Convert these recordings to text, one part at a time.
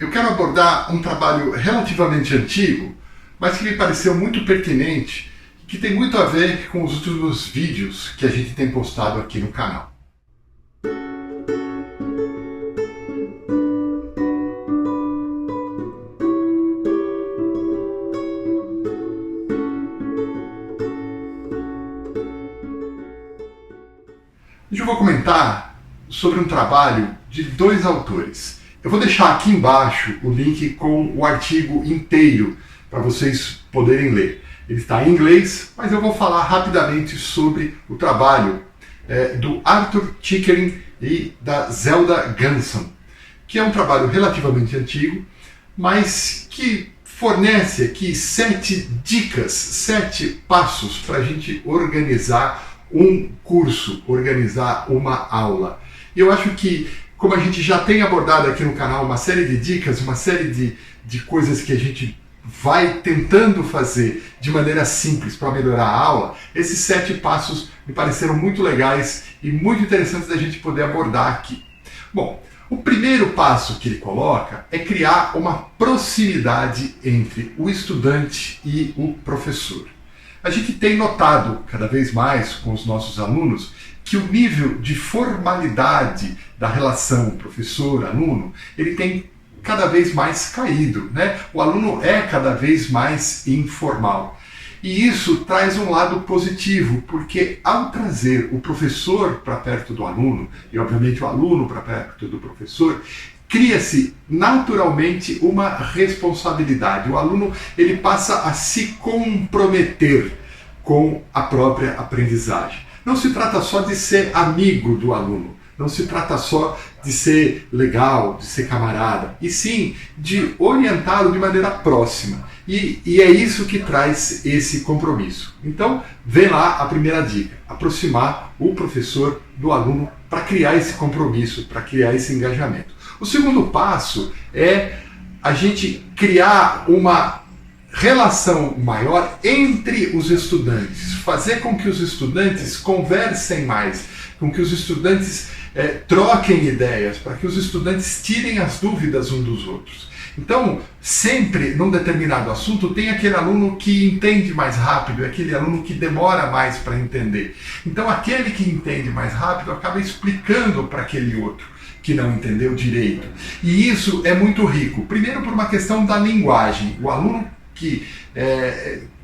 Eu quero abordar um trabalho relativamente antigo, mas que me pareceu muito pertinente e que tem muito a ver com os últimos vídeos que a gente tem postado aqui no canal. Hoje eu vou comentar sobre um trabalho de dois autores. Eu vou deixar aqui embaixo o link com o artigo inteiro para vocês poderem ler. Ele está em inglês, mas eu vou falar rapidamente sobre o trabalho do Arthur Chickering e da Zelda Ganson, que é um trabalho relativamente antigo, mas que fornece aqui 7 dicas, 7 passos para a gente organizar um curso, organizar uma aula. E eu acho que, como a gente já tem abordado aqui no canal uma série de dicas, uma série de coisas que a gente vai tentando fazer de maneira simples para melhorar a aula, esses 7 passos me pareceram muito legais e muito interessantes da gente poder abordar aqui. Bom, o primeiro passo que ele coloca é criar uma proximidade entre o estudante e o professor. A gente tem notado cada vez mais com os nossos alunos que o nível de formalidade da relação professor-aluno, ele tem cada vez mais caído, né? O aluno é cada vez mais informal. E isso traz um lado positivo, porque ao trazer o professor para perto do aluno, e obviamente o aluno para perto do professor, cria-se naturalmente uma responsabilidade. O aluno ele passa a se comprometer com a própria aprendizagem. Não se trata só de ser amigo do aluno, não se trata só de ser legal, de ser camarada, e sim de orientá-lo de maneira próxima. E é isso que traz esse compromisso. Então, vem lá a primeira dica: aproximar o professor do aluno para criar esse compromisso, para criar esse engajamento. O segundo passo é a gente criar uma relação maior entre os estudantes, fazer com que os estudantes conversem mais, com que os estudantes troquem ideias, para que os estudantes tirem as dúvidas uns dos outros. Então, sempre num determinado assunto tem aquele aluno que entende mais rápido, aquele aluno que demora mais para entender. Então, aquele que entende mais rápido acaba explicando para aquele outro que não entendeu direito. E isso é muito rico. Primeiro por uma questão da linguagem. O aluno que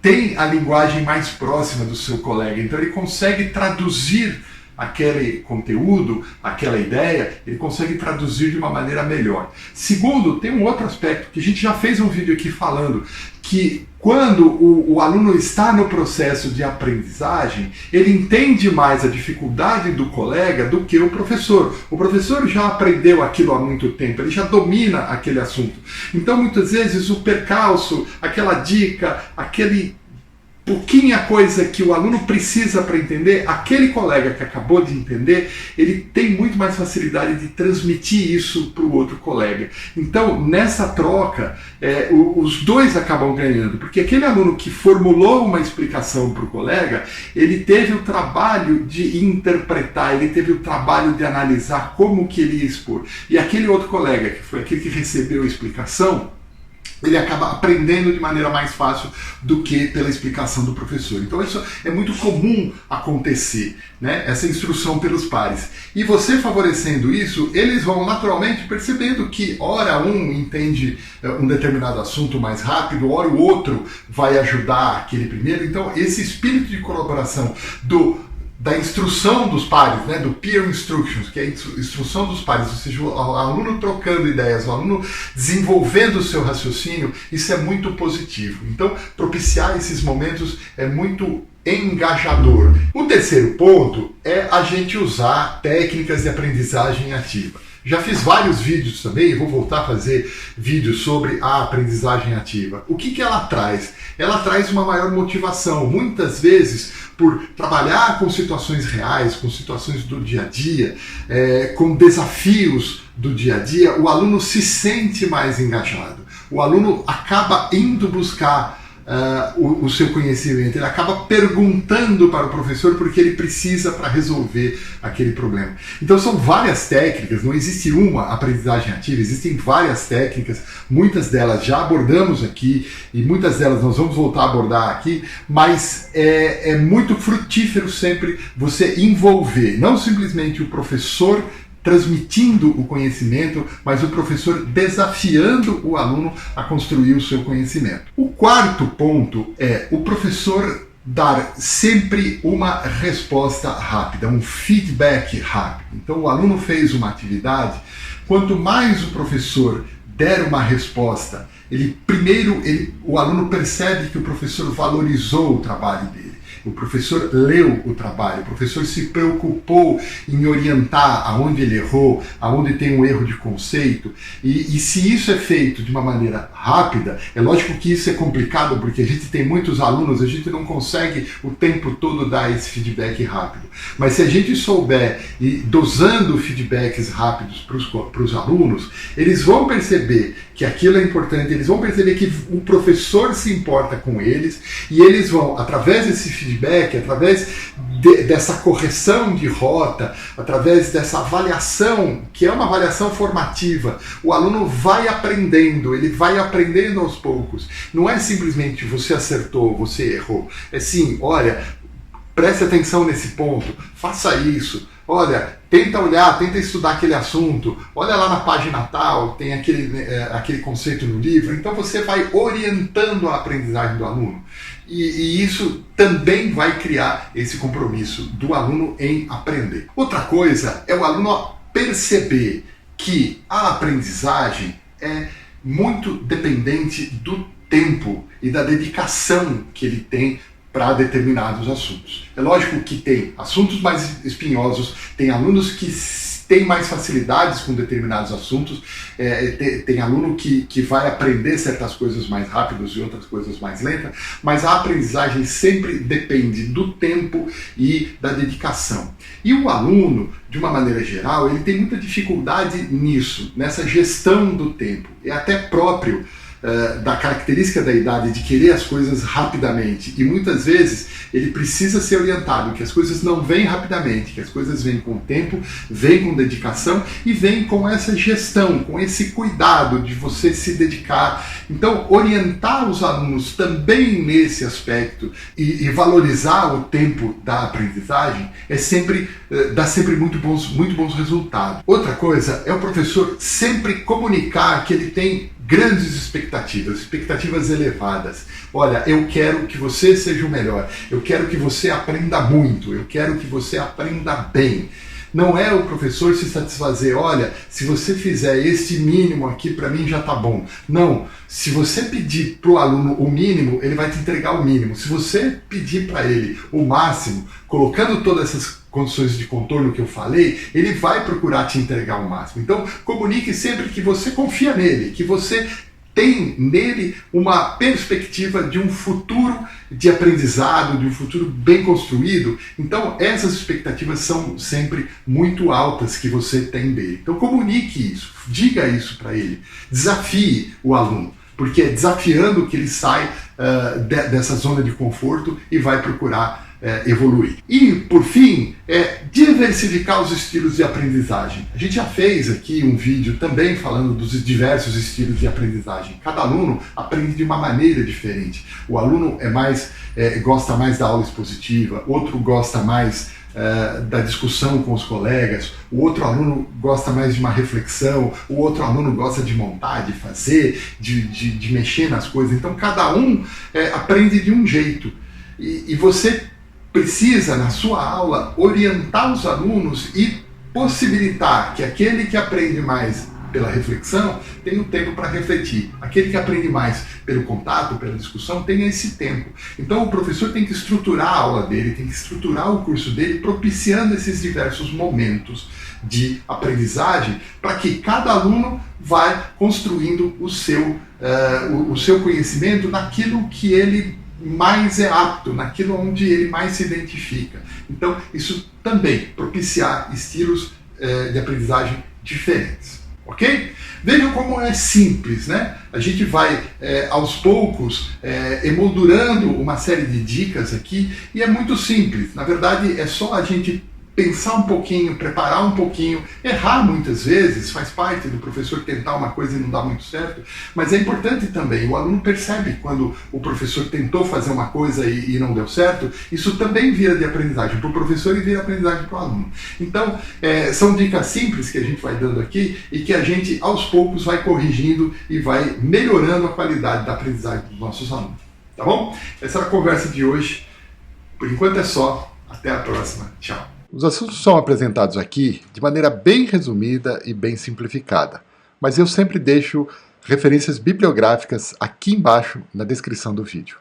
tem a linguagem mais próxima do seu colega, então ele consegue traduzir aquele conteúdo, aquela ideia, ele consegue traduzir de uma maneira melhor. Segundo, tem um outro aspecto que a gente já fez um vídeo aqui falando, que quando o aluno está no processo de aprendizagem, ele entende mais a dificuldade do colega do que o professor. O professor já aprendeu aquilo há muito tempo, ele já domina aquele assunto. Então, muitas vezes, o percalço, aquela dica, aquele pouquinha coisa que o aluno precisa para entender, aquele colega que acabou de entender, ele tem muito mais facilidade de transmitir isso para o outro colega. Então, nessa troca, os dois acabam ganhando, porque aquele aluno que formulou uma explicação para o colega, ele teve o trabalho de interpretar, ele teve o trabalho de analisar como que ele ia expor. E aquele outro colega, que foi aquele que recebeu a explicação, ele acaba aprendendo de maneira mais fácil do que pela explicação do professor. Então isso é muito comum acontecer, né? Essa instrução pelos pares. E você favorecendo isso, eles vão naturalmente percebendo que ora um entende um determinado assunto mais rápido, ora o outro vai ajudar aquele primeiro. Então esse espírito de colaboração da instrução dos pares, né, do peer instructions, que é a instrução dos pares, ou seja, o aluno trocando ideias, o aluno desenvolvendo o seu raciocínio, isso é muito positivo. Então, propiciar esses momentos é muito engajador. O terceiro ponto é a gente usar técnicas de aprendizagem ativa. Já fiz vários vídeos também, vou voltar a fazer vídeos sobre a aprendizagem ativa. O que ela traz? Ela traz uma maior motivação, muitas vezes por trabalhar com situações reais, com situações do dia a dia, com desafios do dia a dia, o aluno se sente mais engajado. O aluno acaba indo buscar o seu conhecimento, ele acaba perguntando para o professor porque ele precisa para resolver aquele problema. Então são várias técnicas, não existe uma aprendizagem ativa, existem várias técnicas, muitas delas já abordamos aqui e muitas delas nós vamos voltar a abordar aqui, mas é muito frutífero sempre você envolver, não simplesmente o professor transmitindo o conhecimento, mas o professor desafiando o aluno a construir o seu conhecimento. O quarto ponto é o professor dar sempre uma resposta rápida, um feedback rápido. Então o aluno fez uma atividade, quanto mais o professor der uma resposta, o aluno percebe que o professor valorizou o trabalho dele. O professor leu o trabalho, o professor se preocupou em orientar aonde ele errou, aonde tem um erro de conceito. E se isso é feito de uma maneira rápida, é lógico que isso é complicado, porque a gente tem muitos alunos, a gente não consegue o tempo todo dar esse feedback rápido. Mas se a gente souber ir dosando feedbacks rápidos para os alunos, eles vão perceber que aquilo é importante, eles vão perceber que o professor se importa com eles, e eles vão, através desse feedback, através dessa correção de rota, através dessa avaliação, que é uma avaliação formativa, o aluno vai aprendendo, ele vai aprendendo aos poucos. Não é simplesmente você acertou, você errou. É sim, olha, preste atenção nesse ponto, faça isso. Olha, tenta olhar, tenta estudar aquele assunto, olha lá na página tal, tem aquele conceito no livro. Então você vai orientando a aprendizagem do aluno. E isso também vai criar esse compromisso do aluno em aprender. Outra coisa é o aluno perceber que a aprendizagem é muito dependente do tempo e da dedicação que ele tem para determinados assuntos. É lógico que tem assuntos mais espinhosos, tem alunos que têm mais facilidades com determinados assuntos, tem aluno que vai aprender certas coisas mais rápidas e outras coisas mais lentas, mas a aprendizagem sempre depende do tempo e da dedicação. E o aluno, de uma maneira geral, ele tem muita dificuldade nisso, nessa gestão do tempo. É até próprio da característica da idade de querer as coisas rapidamente, e muitas vezes ele precisa ser orientado que as coisas não vêm rapidamente, que as coisas vêm com tempo, vêm com dedicação e vêm com essa gestão, com esse cuidado de você se dedicar. Então orientar os alunos também nesse aspecto e valorizar o tempo da aprendizagem dá sempre muito bons resultados. Outra coisa é o professor sempre comunicar que ele tem grandes expectativas elevadas. Olha, eu quero que você seja o melhor, eu quero que você aprenda muito, eu quero que você aprenda bem. Não é o professor se satisfazer, olha, se você fizer este mínimo aqui, para mim já tá bom. Não, se você pedir para o aluno o mínimo, ele vai te entregar o mínimo. Se você pedir para ele o máximo, colocando todas essas condições de contorno que eu falei, ele vai procurar te entregar o máximo. Então, comunique sempre que você confia nele, que você tem nele uma perspectiva de um futuro de aprendizado, de um futuro bem construído. Então, essas expectativas são sempre muito altas que você tem dele. Então, comunique isso, diga isso para ele, desafie o aluno, porque é desafiando que ele sai dessa zona de conforto e vai procurar evoluir. E, por fim, diversificar os estilos de aprendizagem. A gente já fez aqui um vídeo também falando dos diversos estilos de aprendizagem. Cada aluno aprende de uma maneira diferente. O aluno gosta mais da aula expositiva, outro gosta mais da discussão com os colegas, o outro aluno gosta mais de uma reflexão, o outro aluno gosta de montar, de fazer, de mexer nas coisas. Então, cada um aprende de um jeito. E você precisa, na sua aula, orientar os alunos e possibilitar que aquele que aprende mais pela reflexão tenha o tempo para refletir. Aquele que aprende mais pelo contato, pela discussão, tenha esse tempo. Então o professor tem que estruturar a aula dele, tem que estruturar o curso dele, propiciando esses diversos momentos de aprendizagem, para que cada aluno vá construindo o seu conhecimento naquilo que ele mais é apto, naquilo onde ele mais se identifica. Então, isso também propiciar estilos de aprendizagem diferentes. Ok? Vejam como é simples, né? A gente vai, aos poucos, emoldurando uma série de dicas aqui, e é muito simples. Na verdade, é só a gente pensar um pouquinho, preparar um pouquinho, errar muitas vezes, faz parte do professor tentar uma coisa e não dá muito certo, mas é importante também, o aluno percebe quando o professor tentou fazer uma coisa e não deu certo, isso também vira de aprendizagem para o professor e vira aprendizagem para o aluno. Então, são dicas simples que a gente vai dando aqui e que a gente, aos poucos, vai corrigindo e vai melhorando a qualidade da aprendizagem dos nossos alunos. Tá bom? Essa é a conversa de hoje. Por enquanto é só. Até a próxima. Tchau. Os assuntos são apresentados aqui de maneira bem resumida e bem simplificada, mas eu sempre deixo referências bibliográficas aqui embaixo na descrição do vídeo.